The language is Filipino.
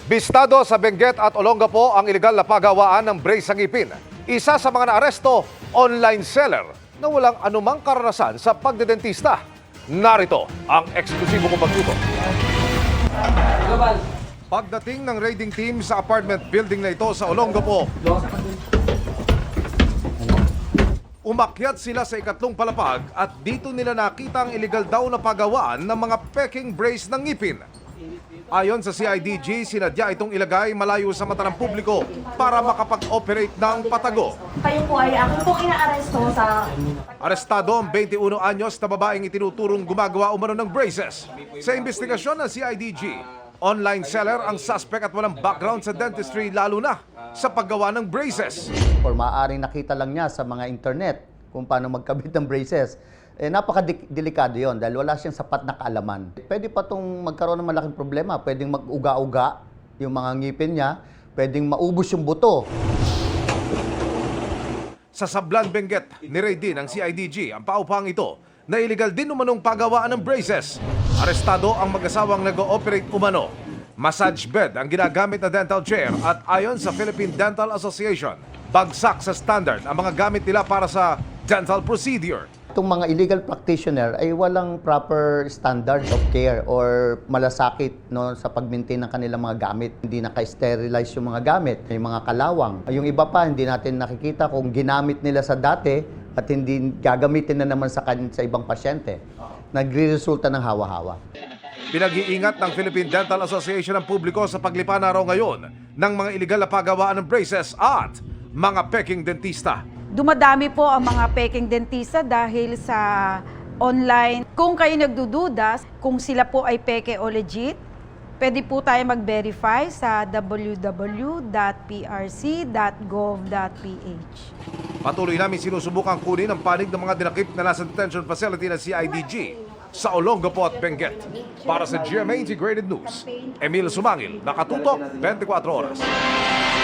Bistado sa Benguet at Olongapo ang iligal na paggawaan ng brace sa ngipin. Isa sa mga naaresto, online seller na walang anumang karanasan sa pagdedentista. Narito ang eksklusibo kong pagtuto. Pagdating ng raiding team sa apartment building na ito sa Olongapo, umakyat sila sa ikatlong palapag at dito nila nakita ang iligal daw na paggawaan ng mga peking brace ng ngipin. Ayon sa CIDG, sinadya itong ilagay malayo sa mata ng publiko para makapag-operate ng patago. Kayo po ay ako po inaaresto sa... Arestado ang 21 anyos na babaeng itinuturong gumagawa umano ng braces. Sa investigasyon ng CIDG, online seller ang suspect at walang background sa dentistry lalo na sa paggawa ng braces. Or maaaring nakita lang niya sa mga internet kung paano magkabit ng braces. Napaka-delikado yon dahil wala siyang sapat na kaalaman. Pwede pa itong magkaroon ng malaking problema. Pwedeng mag-uga-uga yung mga ngipin niya. Pwedeng maubos yung buto. Sa Sablan, Benguet, nireid din ng CIDG ang paupang ito na iligal din umanong paggawaan ng braces. Arestado ang mag-asawang nag-ooperate umano. Massage bed ang ginagamit na dental chair at ayon sa Philippine Dental Association, bagsak sa standard ang mga gamit nila para sa dental procedure. Itong mga illegal practitioner ay walang proper standard of care or malasakit sa pag-maintain ng kanilang mga gamit. Hindi naka-sterilize yung mga gamit, may mga kalawang. Yung iba pa, hindi natin nakikita kung ginamit nila sa dati at hindi gagamitin na naman sa ibang pasyente. Nagre-resulta ng hawa-hawa. Pinag-iingat ng Philippine Dental Association ang publiko sa paglipa na raw ngayon ng mga iligal na paggawaan ng braces at mga peking dentista. Dumadami po ang mga peking dentista dahil sa online. Kung kayo nagdududa kung sila po ay peke o legit, pwede po tayo mag-verify sa www.prc.gov.ph. Patuloy namin sinusubukang kunin ang panig ng mga dinakip na nasa detention facility ng CIDG sa Olongapo at Benguet. Para sa GMA Integrated News, Emil Sumangil, nakatutok 24 oras.